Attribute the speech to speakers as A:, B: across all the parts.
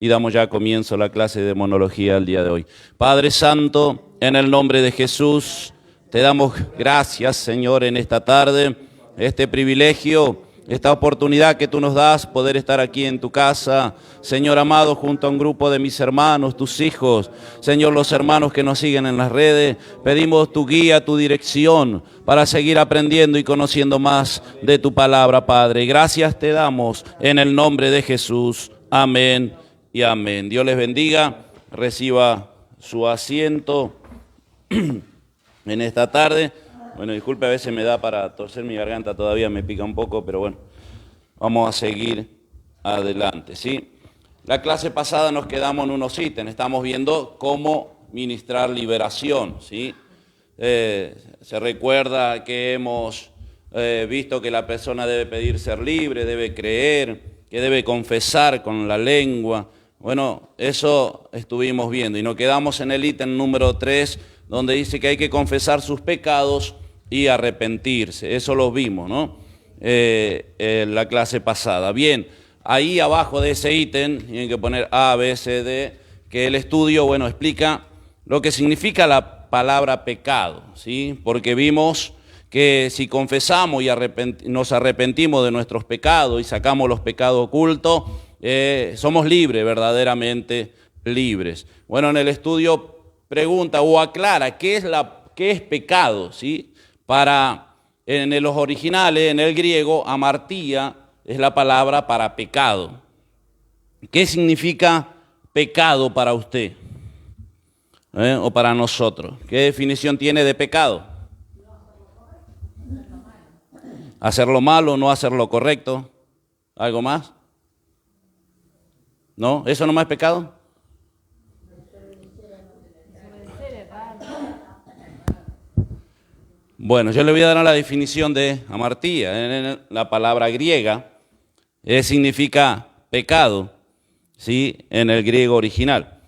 A: y damos ya comienzo a la clase de demonología el día de hoy. Padre Santo, en el nombre de Jesús, te damos gracias, Señor, en esta tarde, este privilegio, esta oportunidad que tú nos das, poder estar aquí en tu casa, Señor amado, junto a un grupo de mis hermanos, tus hijos, Señor, los hermanos que nos siguen en las redes, pedimos tu guía, tu dirección, para seguir aprendiendo y conociendo más de tu palabra, Padre. Gracias te damos en el nombre de Jesús. Amén y amén. Dios les bendiga, reciba su asiento en esta tarde. Bueno, disculpe, a veces me da para torcer mi garganta, todavía me pica un poco, pero bueno, vamos a seguir adelante, ¿sí? La clase pasada nos quedamos en unos ítems, estamos viendo cómo ministrar liberación, ¿sí? Se recuerda que hemos visto que la persona debe pedir ser libre, debe creer, que debe confesar con la lengua. Bueno, eso estuvimos viendo y nos quedamos en el ítem número 3, donde dice que hay que confesar sus pecados y arrepentirse. Eso lo vimos, ¿no? En la clase pasada. Bien, ahí abajo de ese ítem tienen que poner A, B, C, D, que el estudio, bueno, explica lo que significa la palabra pecado, ¿sí? Porque vimos que si confesamos y nos arrepentimos de nuestros pecados y sacamos los pecados ocultos, somos libres, verdaderamente libres. Bueno, en el estudio pregunta o aclara qué es pecado, ¿sí? En los originales, en el griego, amartía es la palabra para pecado. ¿Qué significa pecado para usted? O para nosotros. ¿Qué definición tiene de pecado? Hacer lo malo, no hacer lo correcto. ¿Algo más? ¿No? ¿Eso no más es pecado? Bueno, yo le voy a dar la definición de amartía. La palabra griega significa pecado, ¿sí? En el griego original.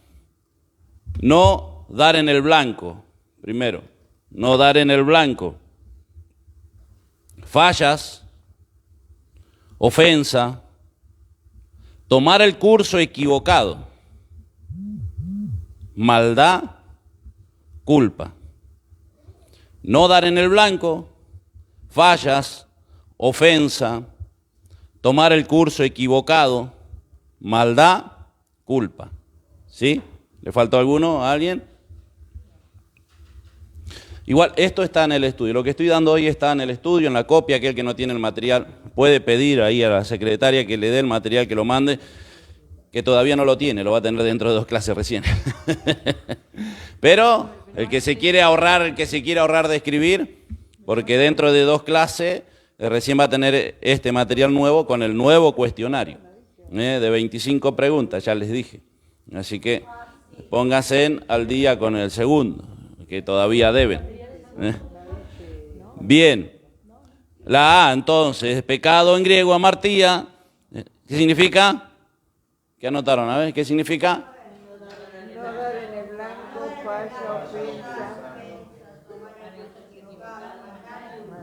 A: No dar en el blanco, primero. No dar en el blanco. Fallas, ofensa, tomar el curso equivocado, maldad, culpa. No dar en el blanco, fallas, ofensa, tomar el curso equivocado, maldad, culpa. ¿Sí? ¿Le faltó alguno a alguien? Igual, esto está en el estudio. Lo que estoy dando hoy está en el estudio, en la copia. Aquel que no tiene el material puede pedir ahí a la secretaria que le dé el material, que lo mande, que todavía no lo tiene, lo va a tener dentro de 2 clases recién. Pero el que se quiere ahorrar de escribir, porque dentro de 2 clases recién va a tener este material nuevo con el nuevo cuestionario, de 25 preguntas, ya les dije. Así que pónganse al día con el segundo, que todavía deben. Bien, la A entonces, pecado en griego, amartía, ¿qué significa? ¿Qué anotaron? A ver, ¿qué significa?
B: No dar en el blanco, falsa, ofensa.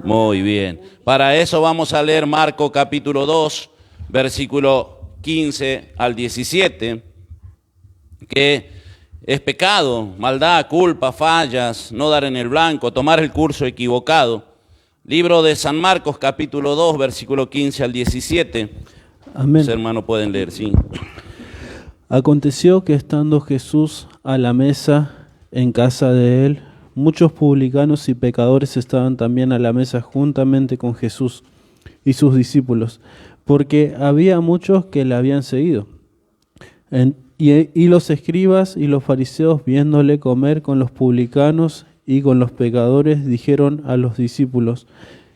A: Muy bien. Para eso vamos a leer Marcos capítulo 2, versículo 15 al 17, que es pecado, maldad, culpa, fallas, no dar en el blanco, tomar el curso equivocado. Libro de San Marcos capítulo 2, versículo 15 al 17.
C: Amén.
A: Los hermanos pueden leer, sí.
C: Aconteció que estando Jesús a la mesa en casa de él, muchos publicanos y pecadores estaban también a la mesa juntamente con Jesús y sus discípulos, porque había muchos que le habían seguido. Y los escribas y los fariseos, viéndole comer con los publicanos y con los pecadores, dijeron a los discípulos: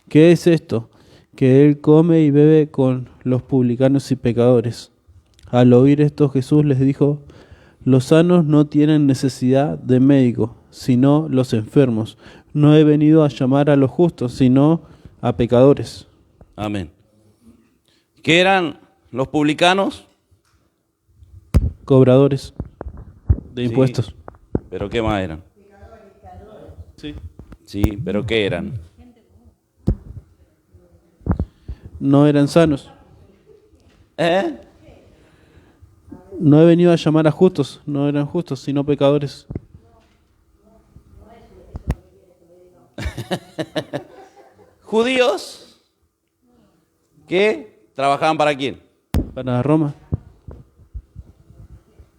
C: ¿qué es esto? Que él come y bebe con los publicanos y pecadores. Al oír esto, Jesús les dijo: los sanos no tienen necesidad de médico, sino los enfermos. No he venido a llamar a los justos, sino a pecadores.
A: Amén. ¿Qué eran los publicanos?
C: Cobradores de impuestos.
A: ¿Pero qué más eran?
C: Sí.
A: Sí, ¿pero qué eran?
C: No eran sanos. No he venido a llamar a justos, no eran justos, sino pecadores.
A: Judíos que trabajaban ¿para quién?
C: Para Roma.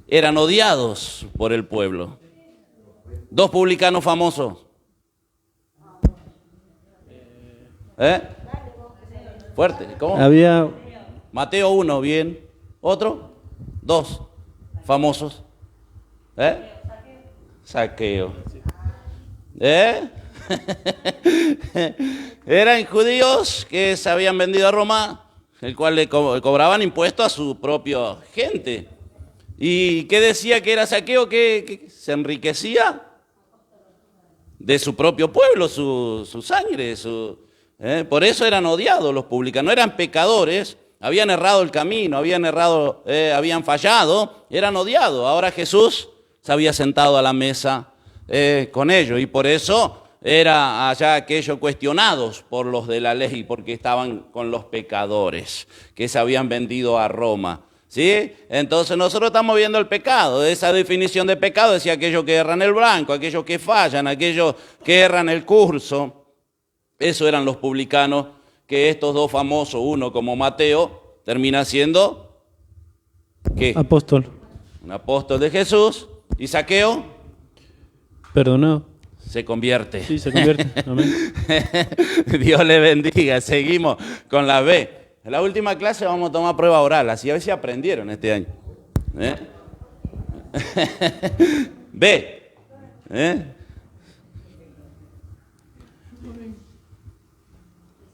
A: Eran odiados por el pueblo. Dos publicanos famosos. Fuerte, ¿cómo?
C: Había
A: Mateo 1, bien. ¿Otro? Dos famosos. Saqueo. Eran judíos que se habían vendido a Roma, el cual le cobraban impuestos a su propia gente. ¿Y qué decía que era Saqueo? Que se enriquecía de su propio pueblo, su sangre. Por eso eran odiados los publicanos. No eran pecadores, habían errado el camino, habían fallado, eran odiados. Ahora Jesús se había sentado a la mesa con ellos y por eso era allá aquellos cuestionados por los de la ley, porque estaban con los pecadores que se habían vendido a Roma. ¿Sí? Entonces nosotros estamos viendo el pecado. Esa definición de pecado decía aquellos que erran el blanco, aquellos que fallan, aquellos que erran el curso. Eso eran los publicanos, que estos dos famosos, uno como Mateo, termina siendo ¿qué?
C: apóstol,
A: Un apóstol de Jesús. Y Saqueo
C: perdonado.
A: se convierte.
C: Sí, se convierte. Amén.
A: Dios le bendiga. Seguimos con la B. En la última clase vamos a tomar prueba oral, así a ver si aprendieron este año. B.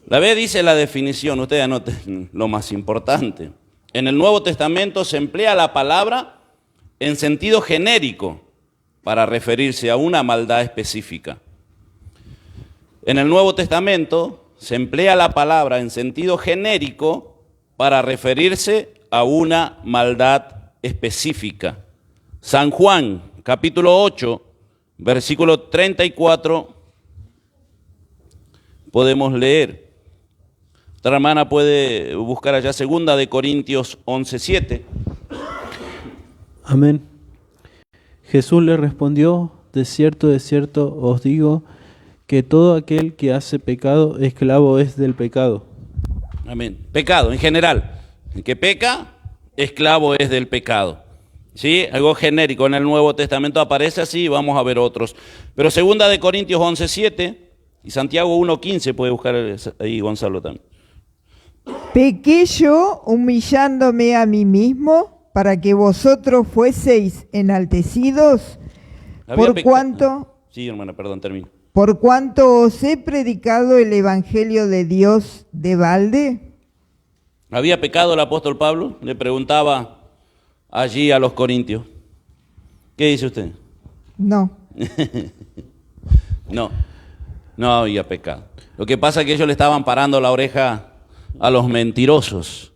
A: La B dice la definición, ustedes anoten lo más importante. En el Nuevo Testamento se emplea la palabra en sentido genérico para referirse a una maldad específica. En el Nuevo Testamento se emplea la palabra en sentido genérico para referirse a una maldad específica. San Juan, capítulo 8, versículo 34, podemos leer. Otra hermana puede buscar allá 2 de Corintios 11:7.
C: Amén. Jesús le respondió, de cierto os digo, que todo aquel que hace pecado, esclavo es del pecado.
A: Amén. Pecado en general. El que peca, esclavo es del pecado. ¿Sí? Algo genérico. En el Nuevo Testamento aparece así, vamos a ver otros. Pero 2 de Corintios 11:7 y Santiago 1:15, puede buscar ahí Gonzalo también.
B: Pequé yo humillándome a mí mismo para que vosotros fueseis enaltecidos,
A: Sí, hermana, perdón, termino.
B: por cuanto os he predicado el evangelio de Dios de balde.
A: ¿Había pecado el apóstol Pablo? Le preguntaba allí a los corintios. ¿Qué dice usted?
B: No.
A: No había pecado. Lo que pasa es que ellos le estaban parando la oreja a los mentirosos,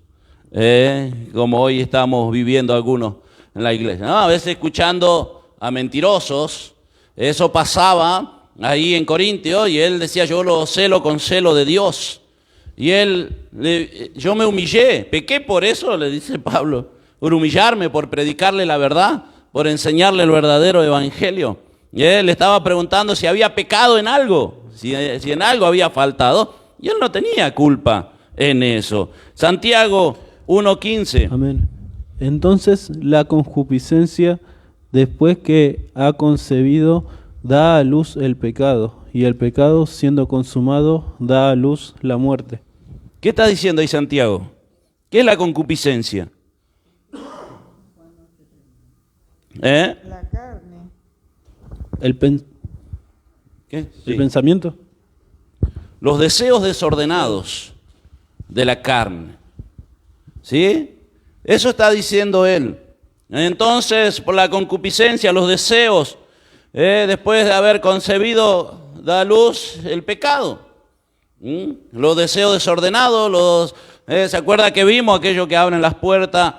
A: como hoy estamos viviendo algunos en la iglesia. A veces escuchando a mentirosos, eso pasaba ahí en Corintio, y él decía, yo lo celo con celo de Dios. Y yo me humillé, pequé por eso, le dice Pablo, por humillarme, por predicarle la verdad, por enseñarle el verdadero evangelio. Y él le estaba preguntando si había pecado en algo, si en algo había faltado, y él no tenía culpa en eso. Santiago 1:15.
C: Amén. Entonces la concupiscencia, después que ha concebido, da a luz el pecado, y el pecado, siendo consumado, da a luz la muerte.
A: ¿Qué está diciendo ahí Santiago? ¿Qué es la concupiscencia?
B: La carne.
A: ¿Qué? Sí.
C: El pensamiento.
A: Los deseos desordenados de la carne. ¿Sí? Eso está diciendo él. Entonces, por la concupiscencia, los deseos, después de haber concebido, da a luz el pecado. Los deseos desordenados, ¿se acuerda que vimos aquello que abren las puertas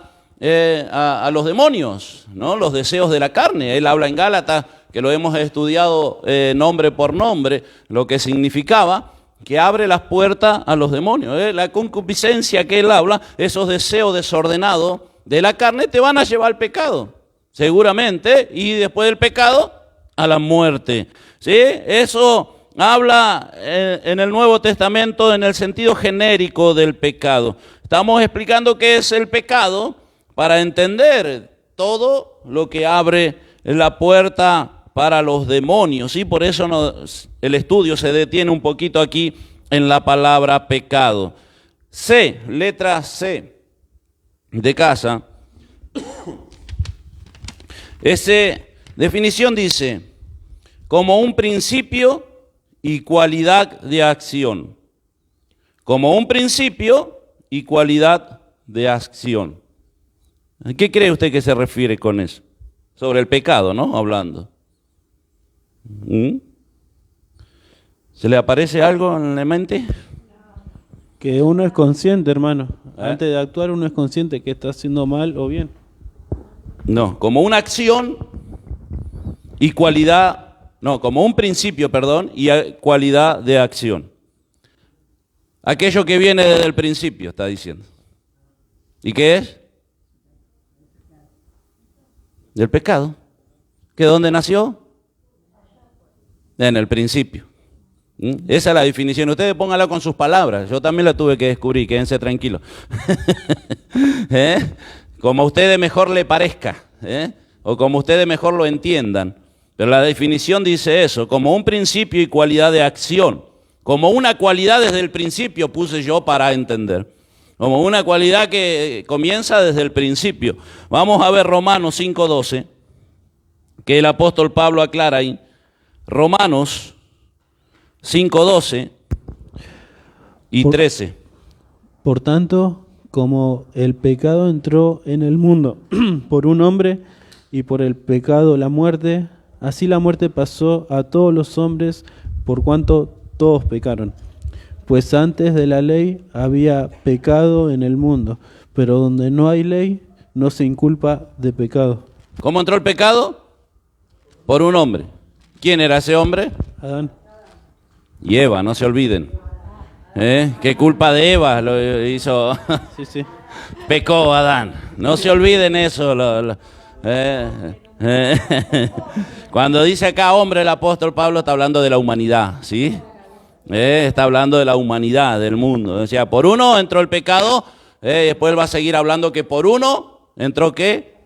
A: a los demonios, ¿no? Los deseos de la carne. Él habla en Gálatas, que lo hemos estudiado nombre por nombre, lo que significaba, que abre las puertas a los demonios. La concupiscencia que él habla, esos deseos desordenados de la carne te van a llevar al pecado, seguramente, y después del pecado a la muerte. ¿Sí? Eso habla en el Nuevo Testamento en el sentido genérico del pecado. Estamos explicando qué es el pecado para entender todo lo que abre la puerta para los demonios. Y por eso el estudio se detiene un poquito aquí en la palabra pecado. C, letra C de casa. Esa definición dice, como un principio y cualidad de acción. Como un principio y cualidad de acción. ¿A qué cree usted que se refiere con eso? Sobre el pecado, ¿no? Hablando. ¿Se le aparece algo en la mente?
C: Que uno es consciente, hermano. Antes de actuar uno es consciente que está haciendo mal o bien.
A: No, como una acción y cualidad, no, como un principio, perdón, y cualidad de acción. Aquello que viene desde el principio, está diciendo. ¿Y qué es? Del pecado. ¿Que dónde nació? En el principio. Esa es la definición. Ustedes pónganla con sus palabras. Yo también la tuve que descubrir, quédense tranquilos. Como a ustedes mejor le parezca, o como ustedes mejor lo entiendan. Pero la definición dice eso, como un principio y cualidad de acción. Como una cualidad desde el principio puse yo para entender. Como una cualidad que comienza desde el principio. Vamos a ver Romanos 5:12, que el apóstol Pablo aclara ahí. Romanos 5:12 y 13.
C: Por tanto, como el pecado entró en el mundo por un hombre y por el pecado la muerte, así la muerte pasó a todos los hombres por cuanto todos pecaron. Pues antes de la ley había pecado en el mundo, pero donde no hay ley no se inculpa de pecado.
A: ¿Cómo entró el pecado? Por un hombre. ¿Quién era ese hombre?
C: Adán.
A: Y Eva, no se olviden. ¿Qué culpa de Eva lo hizo?
C: Sí.
A: Pecó Adán. No se olviden eso. Cuando dice acá hombre, el apóstol Pablo está hablando de la humanidad, ¿sí? Está hablando de la humanidad, del mundo. O sea, por uno entró el pecado, después él va a seguir hablando que por uno entró ¿qué?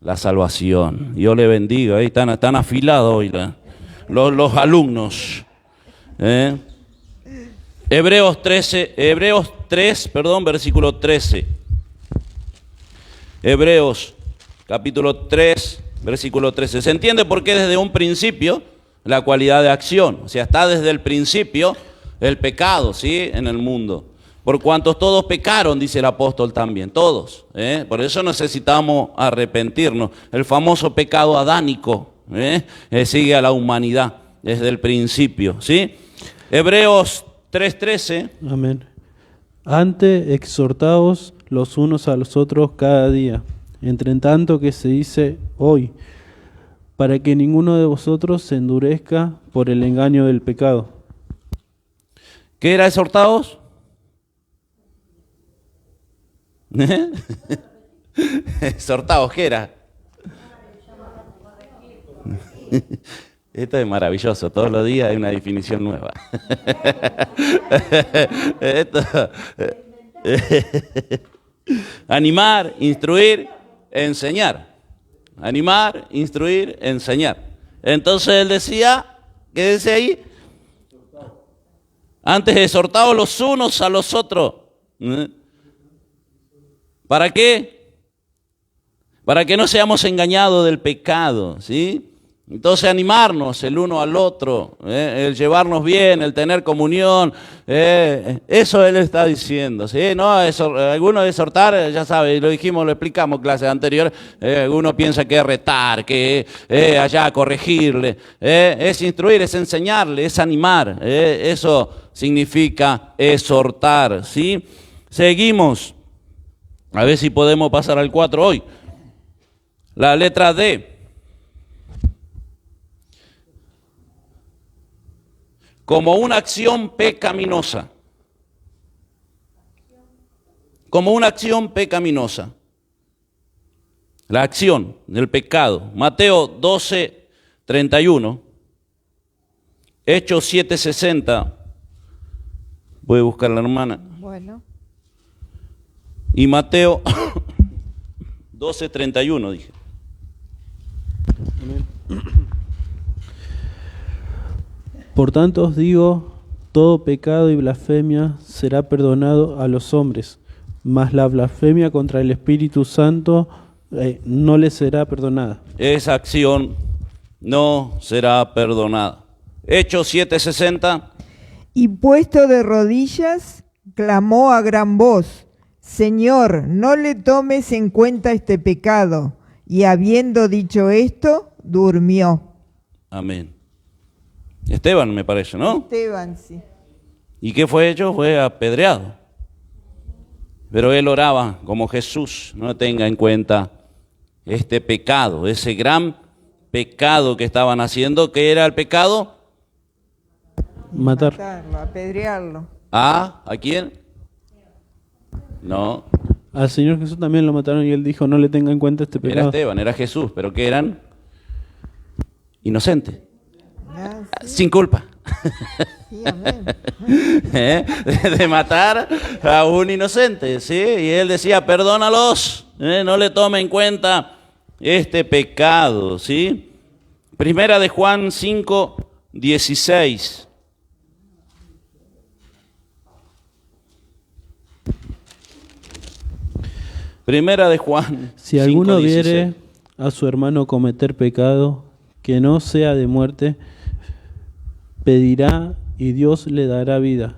A: La salvación. Dios le bendiga. Ahí están afilados hoy los alumnos. Hebreos 3, versículo 13. Hebreos, capítulo 3, versículo 13. ¿Se entiende por qué desde un principio la cualidad de acción? O sea, está desde el principio el pecado, ¿sí? En el mundo. Por cuantos todos pecaron, dice el apóstol también, todos. Por eso necesitamos arrepentirnos. El famoso pecado adánico sigue a la humanidad desde el principio, ¿sí? Hebreos 3:13.
C: Amén. Antes exhortaos los unos a los otros cada día, entre tanto que se dice hoy, para que ninguno de vosotros se endurezca por el engaño del pecado.
A: ¿Qué era exhortaos? Exhortaos, ¿qué era? Esto es maravilloso, todos los días hay una definición nueva. Animar, instruir, enseñar. Animar, instruir, enseñar. Entonces él decía, ¿qué dice ahí? Antes exhortaos los unos a los otros. ¿Para qué? Para que no seamos engañados del pecado, ¿sí? Entonces animarnos el uno al otro, el llevarnos bien, el tener comunión, eso él está diciendo, ¿sí? No, algunos exhortar, ya sabe, lo dijimos, lo explicamos en clases anteriores, uno piensa que es retar, que es allá corregirle, es instruir, es enseñarle, es animar, eso significa exhortar, ¿sí? Seguimos, a ver si podemos pasar al 4 hoy, la letra D. Como una acción pecaminosa. Como una acción pecaminosa. la acción del pecado. Mateo 12, 31. Hechos 7, 60. Voy a buscar a la hermana.
B: Bueno.
A: Y Mateo 12, 31, dije.
C: Por tanto os digo, todo pecado y blasfemia será perdonado a los hombres, mas la blasfemia contra el Espíritu Santo no le será perdonada.
A: Esa acción no será perdonada. Hechos 7, 60.
B: Y puesto de rodillas, clamó a gran voz: Señor, no le tomes en cuenta este pecado. Y habiendo dicho esto, durmió.
A: Amén. Esteban, me parece, ¿no?
B: Esteban, sí.
A: ¿Y qué fue hecho? Fue apedreado. Pero él oraba como Jesús: no tenga en cuenta este pecado, ese gran pecado que estaban haciendo. ¿Qué era el pecado?
B: Matarlo, apedrearlo.
A: ¿A quién? No,
C: Al Señor Jesús también lo mataron y él dijo, no le tenga en cuenta este
A: era
C: pecado.
A: Esteban, era Jesús, pero ¿qué eran? Inocentes,
B: Ah, sí,
A: sin culpa.
B: sí, amén.
A: ¿Eh? De matar a un inocente, ¿sí? Y él decía, perdónalos, no le tome en cuenta este pecado, ¿sí? Primera de Juan 5, 16. Primera de Juan.
C: Si alguno
A: 5:16.
C: viere a su hermano cometer pecado que no sea de muerte, pedirá y Dios le dará vida.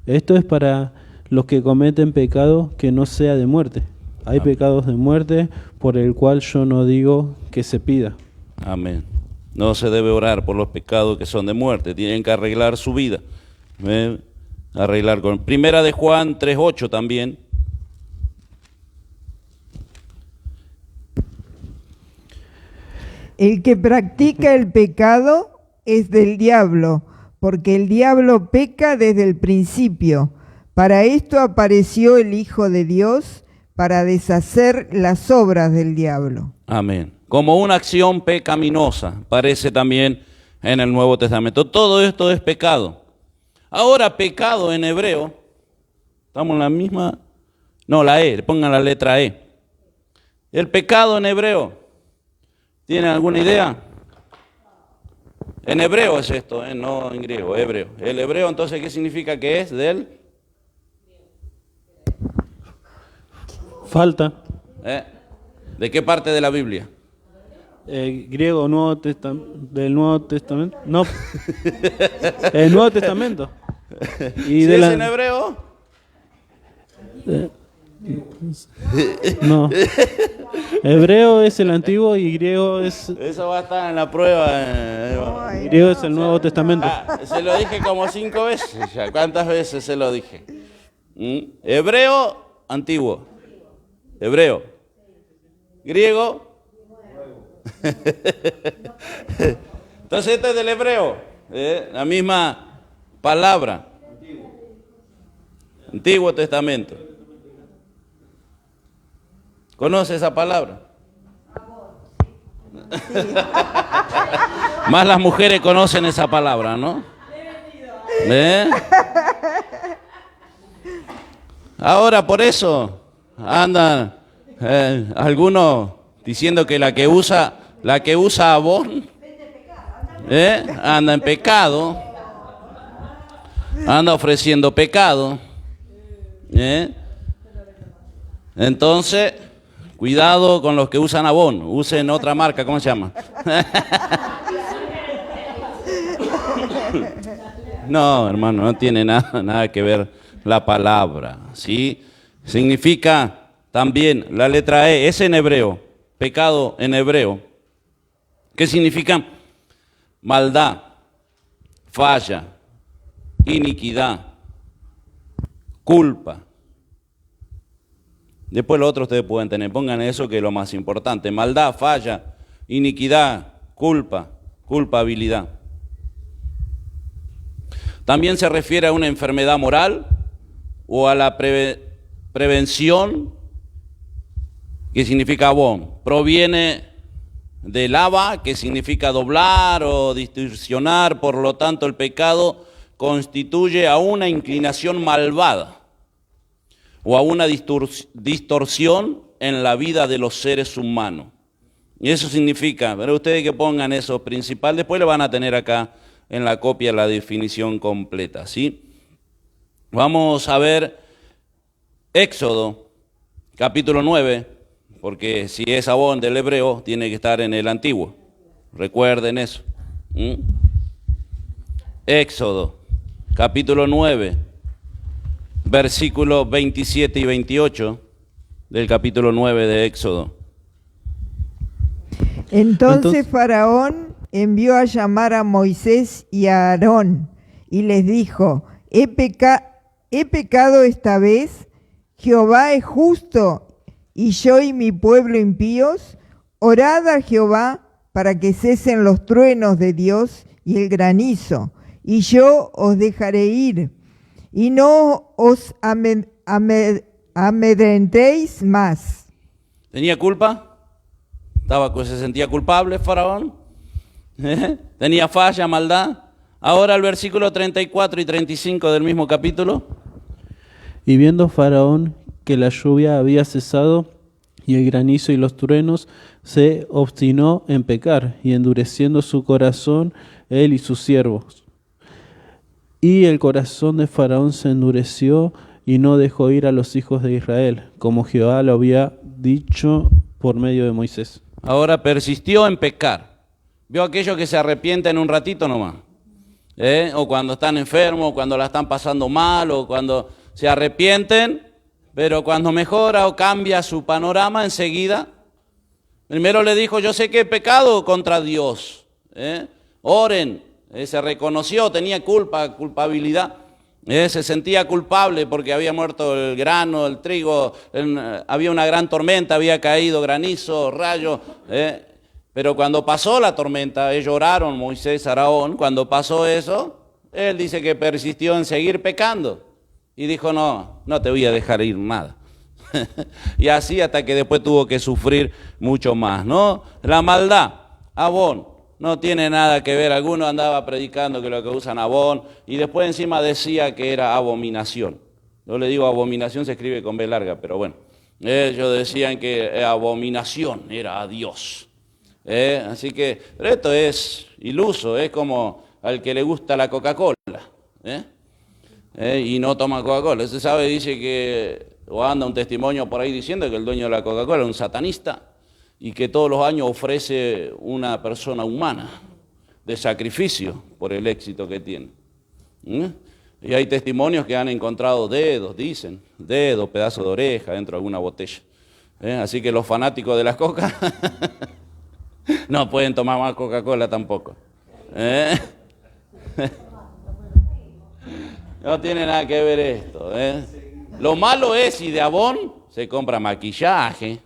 C: Esto es para los que cometen pecado que no sea de muerte. Hay pecados de muerte por el cual yo no digo que se pida.
A: Amén. No se debe orar por los pecados que son de muerte. Tienen que arreglar su vida. Arreglar con. Primera de Juan 3:8 también.
B: El que practica el pecado es del diablo, porque el diablo peca desde el principio. Para esto apareció el Hijo de Dios, para deshacer las obras del diablo.
A: Amén. Como una acción pecaminosa, parece también en el Nuevo Testamento. Todo esto es pecado. Ahora, pecado en hebreo, estamos en la misma, no, la E, pongan la letra E. El pecado en hebreo, ¿tienen alguna idea? En hebreo es esto, no en griego, hebreo. El hebreo, entonces, ¿qué significa que es? Del
C: Falta.
A: ¿De qué parte de la Biblia?
C: Griego, del Nuevo Testamento. No. El Nuevo Testamento. Y
A: ¿Sí
C: de
A: es
C: la,
A: en hebreo?
C: no. Hebreo es el antiguo y griego es
A: Eso va a estar en la prueba.
C: griego es el Nuevo Testamento.
A: Se lo dije como 5 veces ya. ¿Cuántas veces se lo dije? Hebreo, antiguo. Hebreo. Griego. Entonces este es del hebreo. La misma palabra. Antiguo Testamento. ¿Conoce esa palabra? Más las mujeres conocen esa palabra, ¿no? Ahora por eso andan algunos diciendo que la que usa abón anda en pecado, anda ofreciendo pecado. Entonces, cuidado con los que usan abón, usen otra marca, ¿cómo se llama? No, hermano, no tiene nada que ver la palabra, ¿sí? Significa también, la letra E, es en hebreo, pecado en hebreo. ¿Qué significa? Maldad, falla, iniquidad, culpa. Después lo otro ustedes pueden tener, pongan eso que es lo más importante. Maldad, falla, iniquidad, culpa, culpabilidad. También se refiere a una enfermedad moral o a la prevención que significa Abón. Proviene del Abba, que significa doblar o distorsionar, por lo tanto el pecado constituye a una inclinación malvada o a una distorsión en la vida de los seres humanos. Y eso significa, pero ustedes que pongan eso principal, después le van a tener acá en la copia la definición completa, ¿sí? Vamos a ver Éxodo, capítulo 9, porque si es Abón del hebreo, tiene que estar en el antiguo. Recuerden eso. Éxodo, capítulo 9, versículos 27 y 28 del capítulo 9 de Éxodo.
B: Entonces Faraón envió a llamar a Moisés y a Aarón y les dijo: he pecado esta vez, Jehová es justo y yo y mi pueblo impíos. Orad a Jehová para que cesen los truenos de Dios y el granizo, y yo os dejaré ir, y no os amedrentéis más.
A: ¿Tenía culpa? Se sentía culpable Faraón. Tenía falla, maldad. Ahora el versículo 34 y 35 del mismo capítulo.
C: Y viendo Faraón que la lluvia había cesado y el granizo y los truenos, se obstinó en pecar y endureciendo su corazón él y sus siervos. Y el corazón de Faraón se endureció y no dejó ir a los hijos de Israel, como Jehová lo había dicho por medio de Moisés.
A: Ahora persistió en pecar. ¿Vio aquellos que se arrepienten un ratito nomás? O cuando están enfermos, o cuando la están pasando mal, o cuando se arrepienten, pero cuando mejora o cambia su panorama enseguida. Primero le dijo: yo sé que he pecado contra Dios. Oren. Se reconoció, tenía culpabilidad. Se sentía culpable porque había muerto el grano, el trigo, había una gran tormenta, había caído granizo, rayo. Pero cuando pasó la tormenta, ellos oraron, Moisés, Aarón, cuando pasó eso, él dice que persistió en seguir pecando. Y dijo: no te voy a dejar ir nada. Y así hasta que después tuvo que sufrir mucho más, ¿no? La maldad, Abón. No tiene nada que ver, alguno andaba predicando que lo que usan Abón y después encima decía que era abominación. Yo le digo abominación, se escribe con B larga, pero bueno. Ellos decían que abominación era a Dios. Así que, pero esto es iluso, es como al que le gusta la Coca-Cola y no toma Coca-Cola. Usted sabe, dice que, o anda un testimonio por ahí diciendo que el dueño de la Coca-Cola es un satanista, y que todos los años ofrece una persona humana de sacrificio por el éxito que tiene. Y hay testimonios que han encontrado dedos, dicen, dedos, pedazos de oreja dentro de alguna botella. Así que los fanáticos de las coca no pueden tomar más Coca-Cola tampoco. No tiene nada que ver esto. Lo malo es si de Abón se compra maquillaje,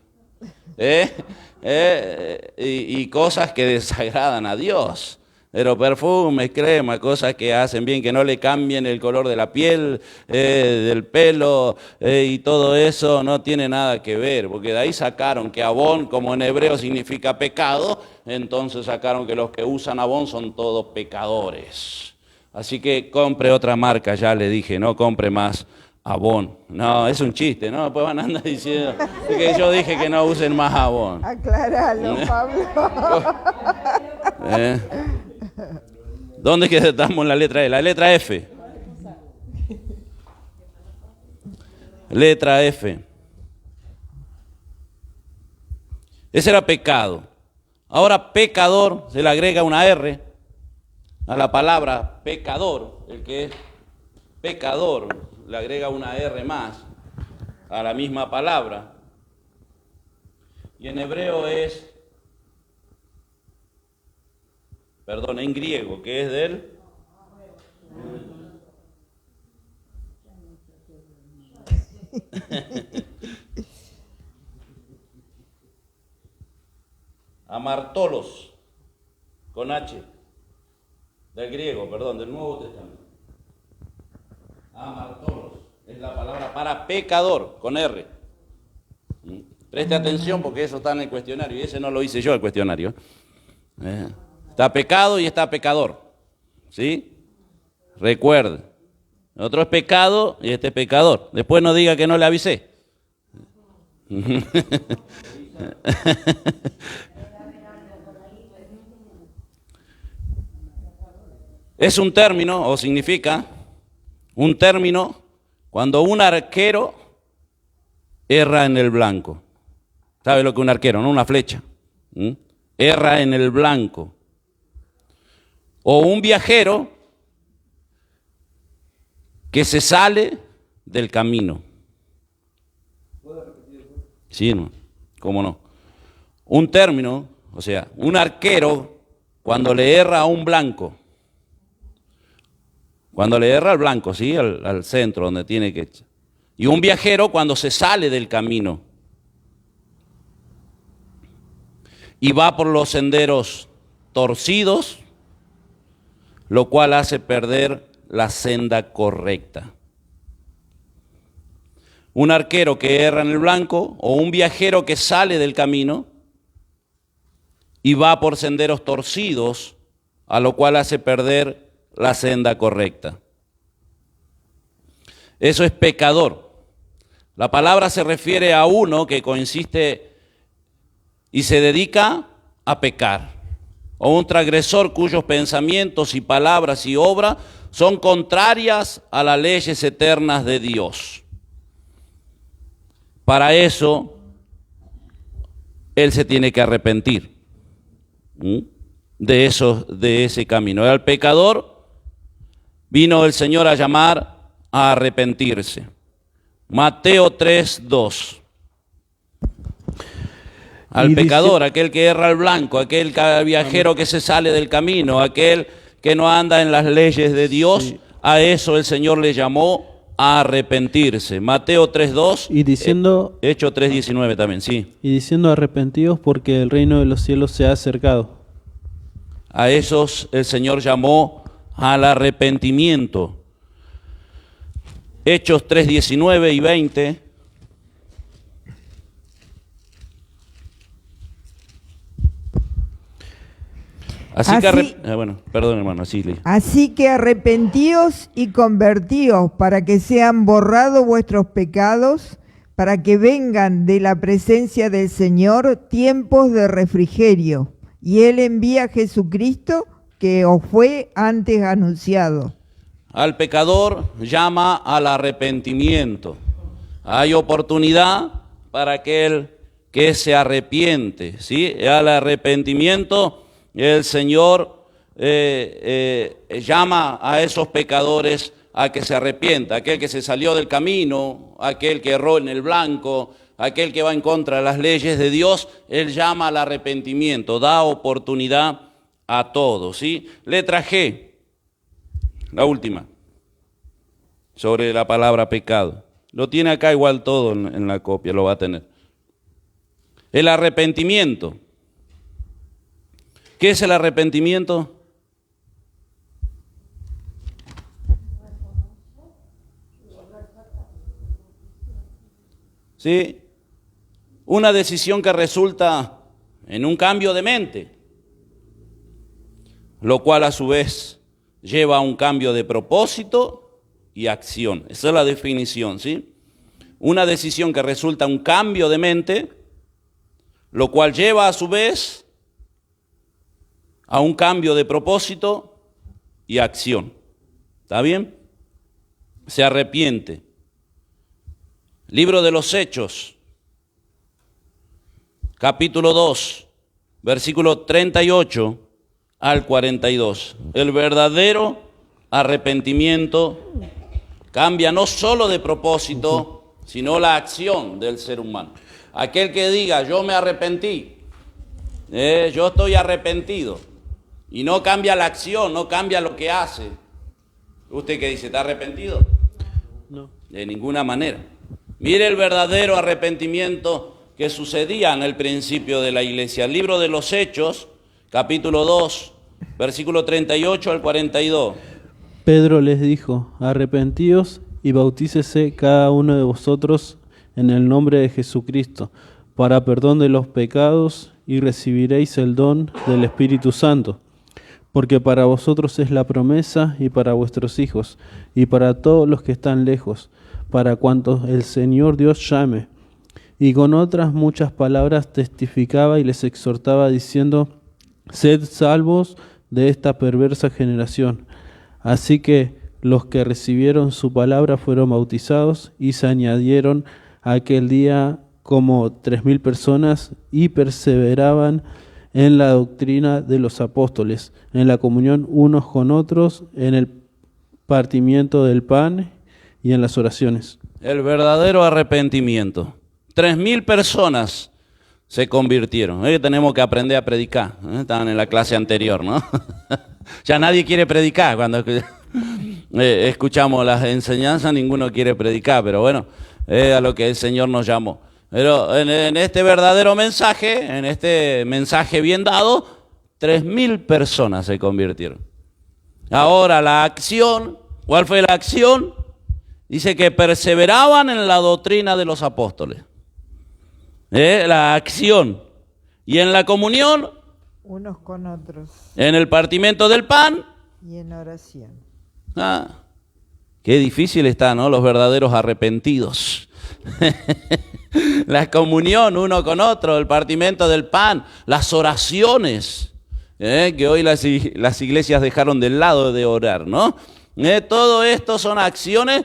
A: y cosas que desagradan a Dios, pero perfumes, crema, cosas que hacen bien, que no le cambien el color de la piel, del pelo, y todo eso no tiene nada que ver, porque de ahí sacaron que Abón, como en hebreo significa pecado, entonces sacaron que los que usan Abón son todos pecadores. Así que compre otra marca, ya le dije, no compre más Abón. No, es un chiste, ¿no? Después van a andar diciendo que yo dije que no usen más Abón.
B: Acláralo, Pablo.
A: ¿Dónde que estamos en la letra E? La letra F. Letra F. Ese era pecado. Ahora pecador, se le agrega una R a la palabra pecador. El que es pecador le agrega una R más a la misma palabra. Y en hebreo es, en griego, que es del amartolos, con H, del griego, del Nuevo Testamento. Amartolos es la palabra para pecador, con R. Preste atención porque eso está en el cuestionario y ese no lo hice yo el cuestionario. Está pecado y está pecador. ¿Sí? Recuerde. Otro es pecado y este es pecador. Después no diga que no le avisé. Es un término, o significa un término, cuando un arquero erra en el blanco. ¿Sabe lo que es un arquero? No una flecha. Erra en el blanco. O un viajero que se sale del camino. Sí, no, ¿cómo no? Un término, o sea, un arquero cuando le erra a un blanco. Cuando le erra al blanco, ¿sí? Al centro donde tiene que echar. Y un viajero cuando se sale del camino y va por los senderos torcidos, lo cual hace perder la senda correcta. Un arquero que erra en el blanco o un viajero que sale del camino y va por senderos torcidos, a lo cual hace perder la senda correcta. Eso es pecador. La palabra se refiere a uno que consiste y se dedica a pecar, o un transgresor cuyos pensamientos y palabras y obras son contrarias a las leyes eternas de Dios. Para eso, él se tiene que arrepentir de ese camino. Al pecador vino el Señor a llamar a arrepentirse. Mateo 3:2. Al pecador, aquel que erra al blanco, aquel viajero que se sale del camino, aquel que no anda en las leyes de Dios, sí. A eso el Señor le llamó a arrepentirse. Mateo 3:2
C: y diciendo,
A: Hechos 3:19 también, sí.
C: Y diciendo arrepentidos porque el reino de los cielos se ha acercado.
A: A esos el Señor llamó al arrepentimiento. Hechos 3:19 y 20. Así
B: que arrepentíos y convertíos para que sean borrados vuestros pecados, para que vengan de la presencia del Señor tiempos de refrigerio. Y Él envía a Jesucristo, que os fue antes anunciado.
A: Al pecador llama al arrepentimiento. Hay oportunidad para aquel que se arrepiente, ¿sí? Al arrepentimiento el Señor llama a esos pecadores a que se arrepienta, aquel que se salió del camino, aquel que erró en el blanco, aquel que va en contra de las leyes de Dios. Él llama al arrepentimiento, da oportunidad a todos, ¿sí? Letra G, la última, sobre la palabra pecado. Lo tiene acá igual todo en la copia, lo va a tener. El arrepentimiento. ¿Qué es el arrepentimiento? ¿Sí? Una decisión que resulta en un cambio de mente, lo cual a su vez lleva a un cambio de propósito y acción. Esa es la definición, ¿sí? Una decisión que resulta en un cambio de mente, lo cual lleva a su vez a un cambio de propósito y acción. ¿Está bien? Se arrepiente. Libro de los Hechos, capítulo 2, versículo 38 al 42. El verdadero arrepentimiento cambia no solo de propósito, sino la acción del ser humano. Aquel que diga, yo me arrepentí, yo estoy arrepentido, y no cambia la acción, no cambia lo que hace. ¿Usted qué dice? ¿Está arrepentido?
C: No.
A: De ninguna manera. Mire el verdadero arrepentimiento que sucedía en el principio de la iglesia. El libro de los Hechos, capítulo 2, versículo 38 al 42.
C: Pedro les dijo, arrepentíos y bautícese cada uno de vosotros en el nombre de Jesucristo, para perdón de los pecados, y recibiréis el don del Espíritu Santo. Porque para vosotros es la promesa, y para vuestros hijos, y para todos los que están lejos, para cuantos el Señor Dios llame. Y con otras muchas palabras testificaba y les exhortaba, diciendo: sed salvos de esta perversa generación. Así que los que recibieron su palabra fueron bautizados, y se añadieron aquel día como 3,000 personas, y perseveraban en la doctrina de los apóstoles, en la comunión unos con otros, en el partimiento del pan y en las oraciones.
A: El verdadero arrepentimiento. 3,000 personas se convirtieron. Hoy tenemos que aprender a predicar. Estaban en la clase anterior, ¿no? Ya nadie quiere predicar. Cuando escuchamos las enseñanzas, ninguno quiere predicar, pero bueno, es a lo que el Señor nos llamó. Pero en este verdadero mensaje, en este mensaje bien dado, 3,000 personas se convirtieron. Ahora la acción, ¿cuál fue la acción? Dice que perseveraban en la doctrina de los apóstoles. La acción. Y en la comunión,
B: unos con otros,
A: en el partimiento del pan
B: y en oración.
A: Qué difícil está, ¿no? Los verdaderos arrepentidos. La comunión uno con otro, el partimiento del pan, las oraciones, que hoy las iglesias dejaron de lado de orar, ¿no? Todo esto son acciones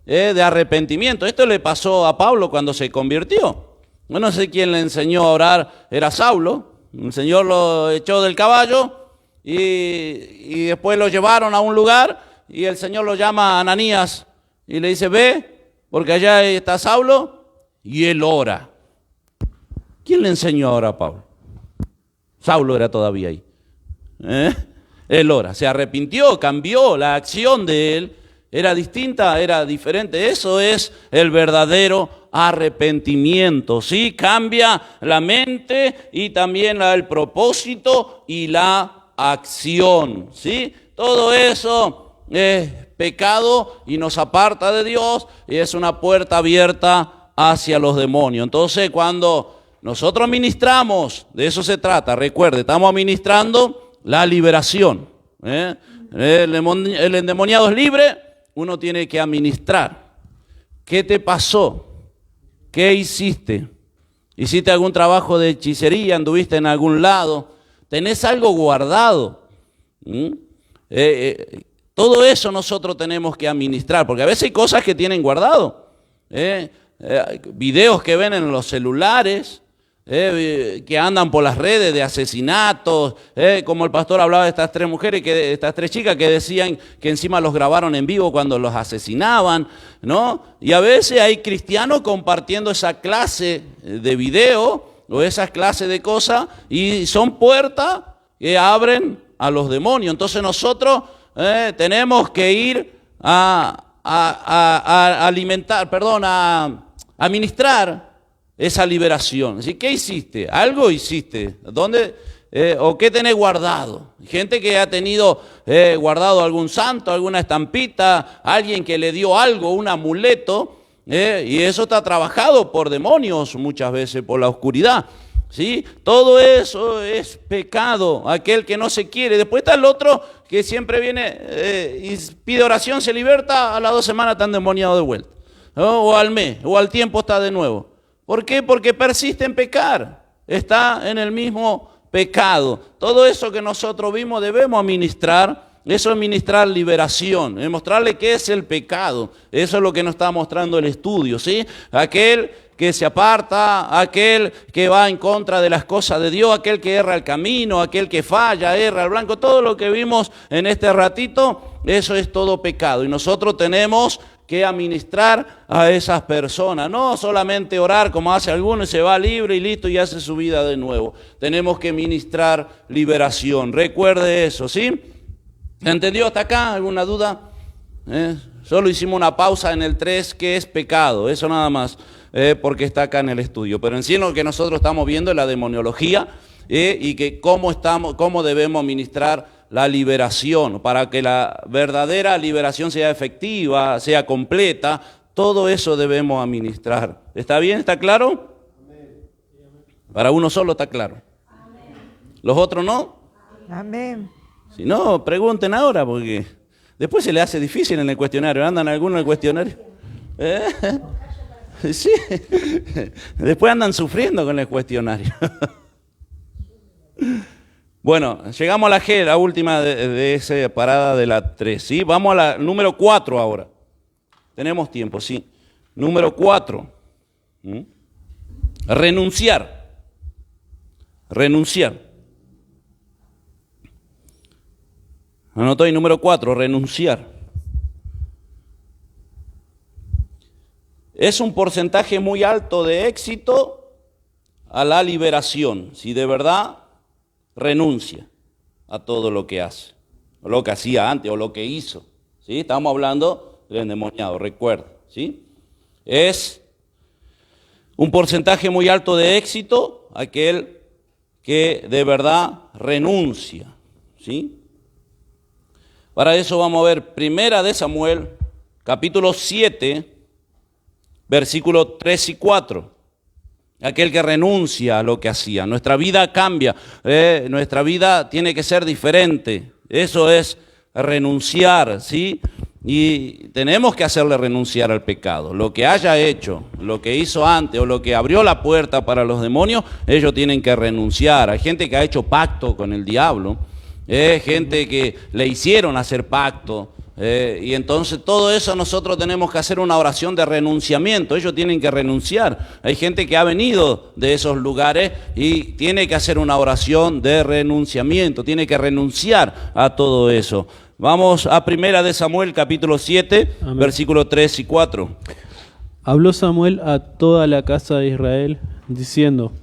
A: de arrepentimiento. Esto le pasó a Pablo cuando se convirtió. No sé quién le enseñó a orar, era Saulo. El Señor lo echó del caballo y después lo llevaron a un lugar y el Señor lo llama a Ananías y le dice: ve, porque allá está Saulo. Y él ora. ¿Quién le enseñó a orar a Pablo? Saulo era todavía ahí. Él ora, se arrepintió, cambió, la acción de él era distinta, era diferente. Eso es el verdadero arrepentimiento, ¿sí? Cambia la mente y también el propósito y la acción, ¿sí? Todo eso es pecado y nos aparta de Dios y es una puerta abierta hacia los demonios. Entonces, cuando nosotros ministramos, de eso se trata, recuerde, estamos ministrando la liberación. El endemoniado es libre, uno tiene que administrar. ¿Qué te pasó? ¿Qué hiciste? ¿Hiciste algún trabajo de hechicería? ¿Anduviste en algún lado? ¿Tenés algo guardado? Todo eso nosotros tenemos que administrar, porque a veces hay cosas que tienen guardado. Videos que ven en los celulares, que andan por las redes de asesinatos, como el pastor hablaba de estas 3 mujeres, estas 3 chicas que decían que encima los grabaron en vivo cuando los asesinaban, ¿no? Y a veces hay cristianos compartiendo esa clase de video o esas clases de cosas y son puertas que abren a los demonios. Entonces nosotros tenemos que ir a administrar esa liberación. ¿Sí? ¿Qué hiciste? ¿Algo hiciste? ¿Dónde? ¿O qué tenés guardado? Gente que ha tenido guardado algún santo, alguna estampita, alguien que le dio algo, un amuleto, y eso está trabajado por demonios muchas veces, por la oscuridad. ¿Sí? Todo eso es pecado, aquel que no se quiere. Después está el otro que siempre viene y pide oración, se liberta, a las 2 semanas está endemoniado de vuelta, ¿no? O al mes, o al tiempo está de nuevo. ¿Por qué? Porque persiste en pecar, está en el mismo pecado. Todo eso que nosotros vimos debemos administrar. Eso es ministrar liberación, es mostrarle qué es el pecado. Eso es lo que nos está mostrando el estudio, ¿sí? Aquel que se aparta, aquel que va en contra de las cosas de Dios, aquel que erra el camino, aquel que falla, erra el blanco, todo lo que vimos en este ratito, eso es todo pecado. Y nosotros tenemos que administrar a esas personas, no solamente orar como hace alguno y se va libre y listo y hace su vida de nuevo. Tenemos que ministrar liberación, recuerde eso, ¿sí? ¿Entendió hasta acá? ¿Alguna duda? Solo hicimos una pausa en el 3, que es pecado, eso nada más, porque está acá en el estudio. Pero en sí lo que nosotros estamos viendo es la demoniología y que cómo debemos ministrar la liberación para que la verdadera liberación sea efectiva, sea completa. Todo eso debemos administrar. ¿Está bien? ¿Está claro? Para uno solo está claro. ¿Los otros no?
B: Amén.
A: Si no, pregunten ahora, porque después se le hace difícil en el cuestionario. ¿Andan algunos en el cuestionario? Sí. Después andan sufriendo con el cuestionario. Bueno, llegamos a la G, la última de esa parada de la 3, ¿sí? Vamos a la número 4 ahora. Tenemos tiempo, sí. Número 4. Renunciar. Renunciar. Anotó ahí número 4, renunciar. Es un porcentaje muy alto de éxito a la liberación, si de verdad renuncia a todo lo que hace, o lo que hacía antes, o lo que hizo. ¿Sí? Estamos hablando del endemoniado, recuerda. ¿Sí? Es un porcentaje muy alto de éxito aquel que de verdad renuncia. ¿Sí? Para eso vamos a ver Primera de Samuel, capítulo 7, versículos 3 y 4. Aquel que renuncia a lo que hacía. Nuestra vida cambia, nuestra vida tiene que ser diferente. Eso es renunciar, ¿sí? Y tenemos que hacerle renunciar al pecado. Lo que haya hecho, lo que hizo antes o lo que abrió la puerta para los demonios, ellos tienen que renunciar. Hay gente que ha hecho pacto con el diablo. Gente que le hicieron hacer pacto, y entonces todo eso nosotros tenemos que hacer una oración de renunciamiento. Ellos tienen que renunciar. Hay gente que ha venido de esos lugares y tiene que hacer una oración de renunciamiento, tiene que renunciar a todo eso. Vamos a Primera de Samuel capítulo 7, Amén. Versículos 3 y 4.
C: Habló Samuel a toda la casa de Israel, diciendo: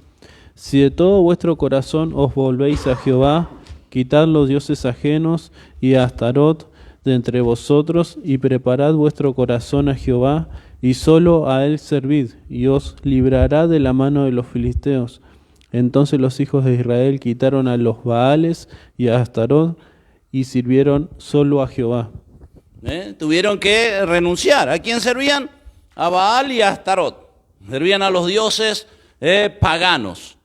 C: si de todo vuestro corazón os volvéis a Jehová, quitad los dioses ajenos y a Astarot de entre vosotros, y preparad vuestro corazón a Jehová, y solo a él servid, y os librará de la mano de los filisteos. Entonces los hijos de Israel quitaron a los Baales y a Astarot, y sirvieron solo a Jehová.
A: Tuvieron que renunciar. ¿A quién servían? A Baal y a Astarot. Servían a los dioses paganos.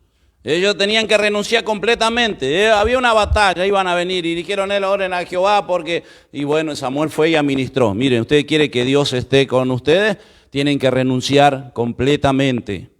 A: Ellos tenían que renunciar completamente. Había una batalla, iban a venir y dijeron: oren a Jehová porque... Y bueno, Samuel fue y administró. Miren, usted quiere que Dios esté con ustedes, tienen que renunciar completamente.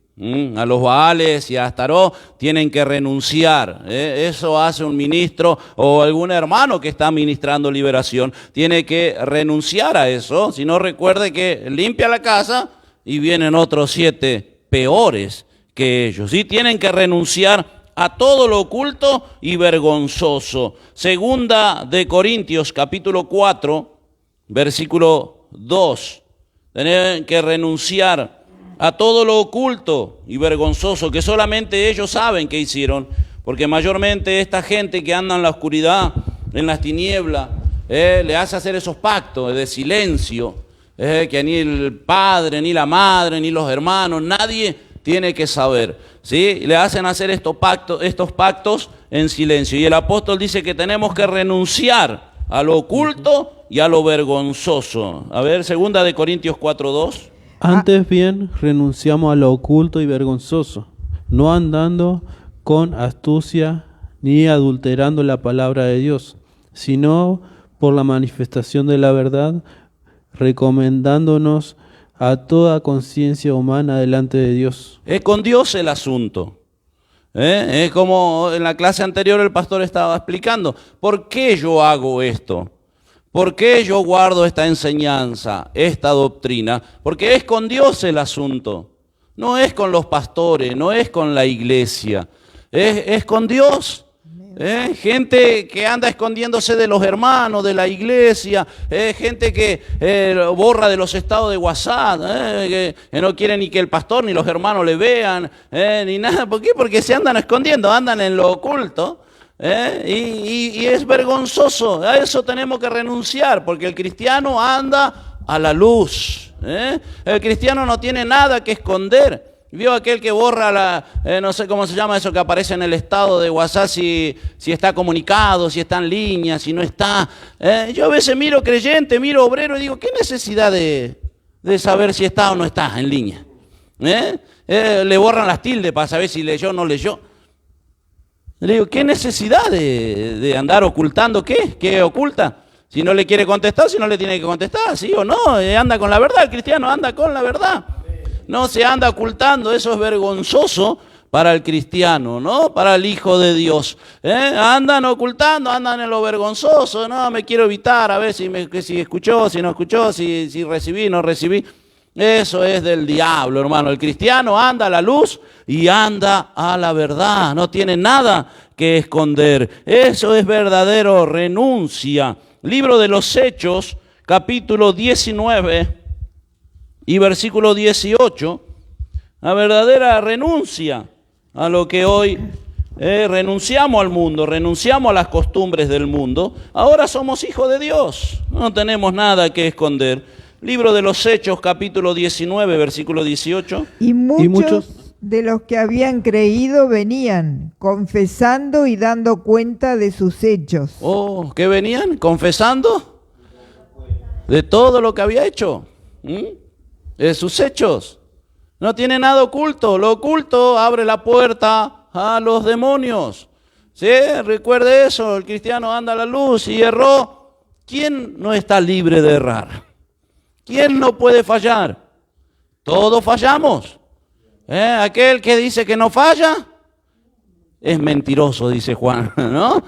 A: A los Baales y a Astarot tienen que renunciar. Eso hace un ministro o algún hermano que está ministrando liberación. Tiene que renunciar a eso. Si no, recuerde que limpia la casa y vienen otros 7 peores que ellos. Sí, tienen que renunciar a todo lo oculto y vergonzoso. Segunda de Corintios, capítulo 4, versículo 2. Tienen que renunciar a todo lo oculto y vergonzoso que solamente ellos saben que hicieron, porque mayormente esta gente que anda en la oscuridad, en las tinieblas, le hace hacer esos pactos de silencio, que ni el padre, ni la madre, ni los hermanos, nadie tiene que saber, ¿sí? Le hacen hacer estos pactos en silencio. Y el apóstol dice que tenemos que renunciar a lo oculto y a lo vergonzoso. A ver, segunda de Corintios 4:2.
C: Antes bien, renunciamos a lo oculto y vergonzoso, no andando con astucia ni adulterando la palabra de Dios, sino por la manifestación de la verdad, recomendándonos a toda conciencia humana delante de Dios.
A: Es con Dios el asunto. Es como en la clase anterior el pastor estaba explicando. ¿Por qué yo hago esto? ¿Por qué yo guardo esta enseñanza, esta doctrina? Porque es con Dios el asunto. No es con los pastores, no es con la iglesia. Es con Dios. Gente que anda escondiéndose de los hermanos, de la iglesia, gente que borra de los estados de WhatsApp, que no quiere ni que el pastor ni los hermanos le vean, ni nada. ¿Por qué? Porque se andan escondiendo, andan en lo oculto, y es vergonzoso. A eso tenemos que renunciar, porque el cristiano anda a la luz. El cristiano no tiene nada que esconder. ¿Vio aquel que borra no sé cómo se llama eso que aparece en el estado de WhatsApp, si está comunicado, si está en línea, si no está? Yo a veces miro creyente, miro obrero y digo, ¿qué necesidad de saber si está o no está en línea? Le borran las tildes para saber si leyó o no leyó. Le digo, ¿qué necesidad de andar ocultando qué? ¿Qué oculta? Si no le quiere contestar, si no le tiene que contestar, ¿sí o no? Anda con la verdad, el cristiano anda con la verdad. No se anda ocultando, eso es vergonzoso para el cristiano, ¿no? Para el Hijo de Dios. Andan ocultando, andan en lo vergonzoso, no, me quiero evitar, a ver si escuchó, si no escuchó, si recibí, no recibí. Eso es del diablo, hermano. El cristiano anda a la luz y anda a la verdad. No tiene nada que esconder. Eso es verdadero renuncia. Libro de los Hechos, capítulo 19 y versículo 18. La verdadera renuncia a lo que hoy renunciamos al mundo, renunciamos a las costumbres del mundo. Ahora somos hijos de Dios. No tenemos nada que esconder. Libro de los Hechos, capítulo 19, versículo 18.
B: Y muchos de los que habían creído venían confesando y dando cuenta de sus hechos.
A: Oh, ¿qué venían? ¿Confesando? De todo lo que había hecho. De sus hechos. No tiene nada oculto. Lo oculto abre la puerta a los demonios. ¿Sí? Recuerde eso. El cristiano anda a la luz y erró. ¿Quién no está libre de errar? ¿Quién no puede fallar? Todos fallamos. Aquel que dice que no falla es mentiroso, dice Juan, ¿no?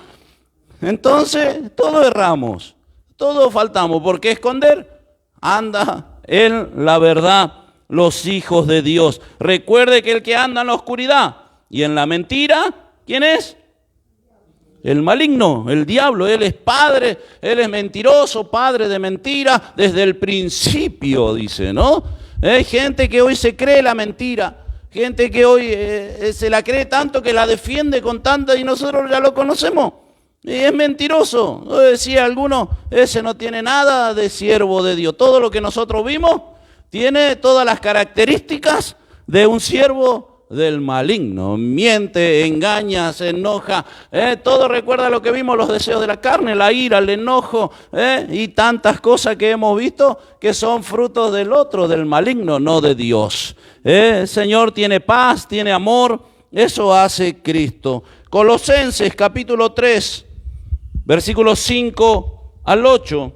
A: Entonces, todos erramos, todos faltamos. ¿Por qué esconder? Anda en la verdad los hijos de Dios. Recuerde que el que anda en la oscuridad y en la mentira, ¿quién es? El maligno, el diablo. Él es padre, él es mentiroso, padre de mentira desde el principio, dice, ¿no? Hay gente que hoy se cree la mentira, gente que hoy se la cree tanto que la defiende con tanta, y nosotros ya lo conocemos. Y es mentiroso. Decía alguno, ese no tiene nada de siervo de Dios. Todo lo que nosotros vimos tiene todas las características de un siervo del maligno. Miente, engaña, se enoja. Todo recuerda lo que vimos, los deseos de la carne, la ira, el enojo, y tantas cosas que hemos visto que son frutos del otro, del maligno, no de Dios. El Señor tiene paz, tiene amor. Eso hace Cristo. Colosenses capítulo 3, versículos 5 al 8.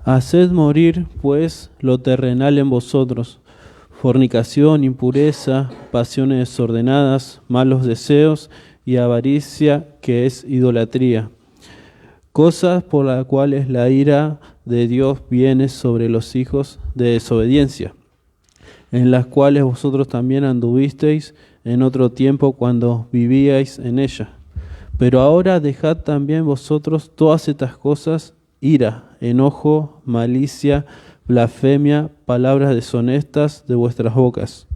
C: Haced morir, pues, lo terrenal en vosotros: fornicación, impureza, pasiones desordenadas, malos deseos y avaricia, que es idolatría. Cosas por las cuales la ira de Dios viene sobre los hijos de desobediencia, en las cuales vosotros también anduvisteis en otro tiempo cuando vivíais en ella. Pero ahora dejad también vosotros todas estas cosas: ira, enojo, malicia, blasfemia, palabras deshonestas de vuestras bocas.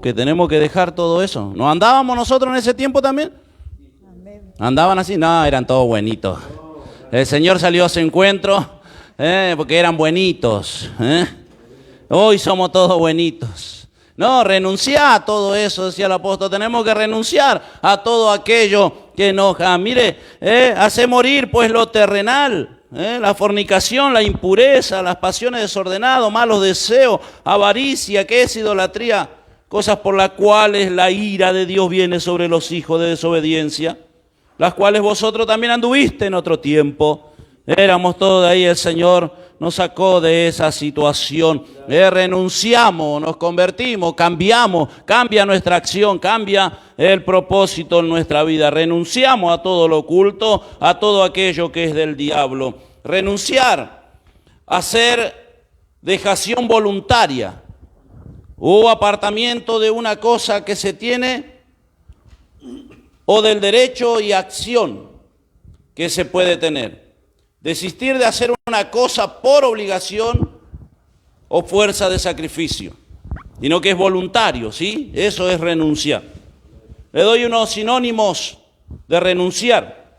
A: Que tenemos que dejar todo eso. ¿No andábamos nosotros en ese tiempo también? ¿Andaban así? No, eran todos buenitos. El Señor salió a su encuentro porque eran buenitos. Hoy somos todos buenitos. No, renunciar a todo eso, decía el apóstol. Tenemos que renunciar a todo aquello que enoja. Mire, hace morir pues lo terrenal. La fornicación, la impureza, las pasiones desordenadas, malos deseos, avaricia, que es idolatría. Cosas por las cuales la ira de Dios viene sobre los hijos de desobediencia, las cuales vosotros también anduviste en otro tiempo. Éramos todos de ahí, el Señor nos sacó de esa situación. Renunciamos, nos convertimos, cambiamos, cambia nuestra acción, cambia el propósito en nuestra vida. Renunciamos a todo lo oculto, a todo aquello que es del diablo. Renunciar, hacer dejación voluntaria o apartamiento de una cosa que se tiene o del derecho y acción que se puede tener. Desistir de hacer una cosa por obligación o fuerza de sacrificio, sino que es voluntario, ¿sí? Eso es renunciar. Le doy unos sinónimos de renunciar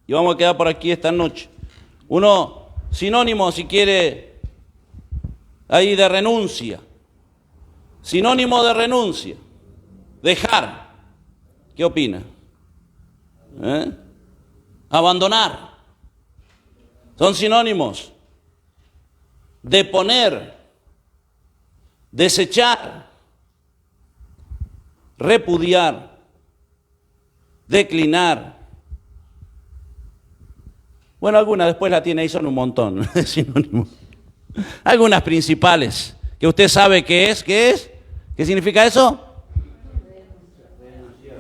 A: y vamos a quedar por aquí esta noche. Uno sinónimo, si quiere, ahí de renuncia. Sinónimo de renuncia: dejar. ¿Qué opina? Abandonar. Son sinónimos. deponer, desechar, repudiar, declinar. Bueno, algunas después la tiene ahí, son un montón, sinónimos. Algunas principales, que usted sabe qué es. ¿Qué significa eso?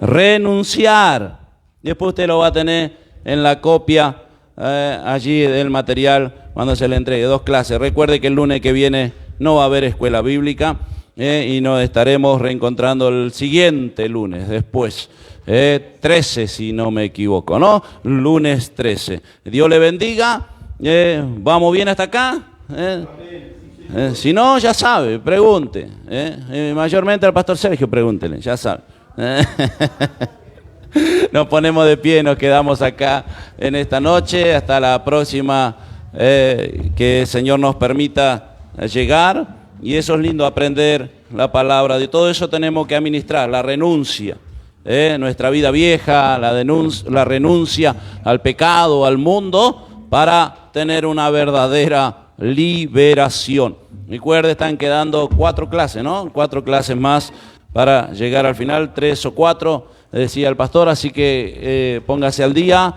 A: Renunciar. Después usted lo va a tener en la copia allí del material cuando se le entregue. 2 clases. Recuerde que el lunes que viene no va a haber escuela bíblica y nos estaremos reencontrando el siguiente lunes después. 13 si no me equivoco, ¿no? Lunes 13. Dios le bendiga. ¿Vamos bien hasta acá? Si no, ya sabe, pregunte. Mayormente al pastor Sergio, pregúntele, ya sabe. Nos ponemos de pie, nos quedamos acá en esta noche, hasta la próxima, que el Señor nos permita llegar. Y eso es lindo, aprender la palabra. De todo eso tenemos que administrar, la renuncia. Nuestra vida vieja, la renuncia al pecado, al mundo, para tener una verdadera liberación. Recuerde, están quedando 4 clases, ¿no? 4 clases más para llegar al final, 3 o 4, decía el pastor, así que póngase al día,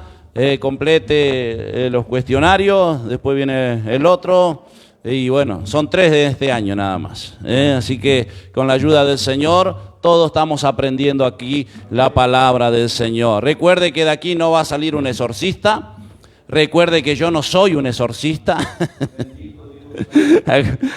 A: complete los cuestionarios, después viene el otro, y bueno, son 3 de este año nada más, así que con la ayuda del Señor, todos estamos aprendiendo aquí la palabra del Señor. Recuerde que de aquí no va a salir un exorcista, recuerde que yo no soy un exorcista.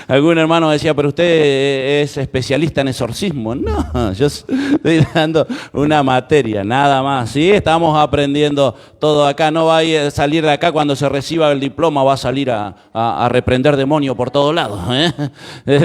A: Algún hermano decía, pero usted es especialista en exorcismo. No, yo estoy dando una materia, nada más. Sí, estamos aprendiendo todo acá. No va a salir de acá cuando se reciba el diploma, va a salir a reprender demonios por todos lados.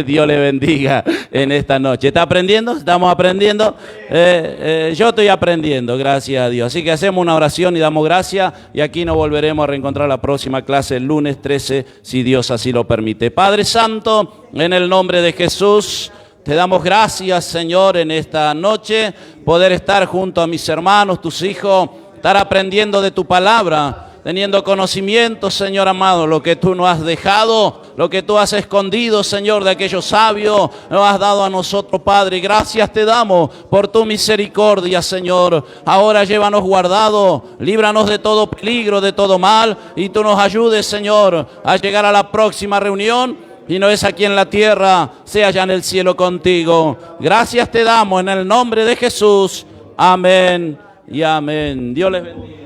A: Dios le bendiga en esta noche. ¿Está aprendiendo? ¿Estamos aprendiendo? Yo estoy aprendiendo, gracias a Dios. Así que hacemos una oración y damos gracias. Y aquí nos volveremos a reencontrar la próxima clase el lunes 13, si Dios así lo permite. Padre Santo, en el nombre de Jesús, te damos gracias, Señor, en esta noche, poder estar junto a mis hermanos, tus hijos, estar aprendiendo de tu palabra, teniendo conocimiento, Señor amado, lo que tú nos has dejado, lo que tú has escondido, Señor, de aquellos sabios, nos has dado a nosotros, Padre. Gracias te damos por tu misericordia, Señor. Ahora llévanos guardados, líbranos de todo peligro, de todo mal, y tú nos ayudes, Señor, a llegar a la próxima reunión. Y no es aquí en la tierra, sea allá en el cielo contigo. Gracias te damos en el nombre de Jesús. Amén y amén. Dios les bendiga.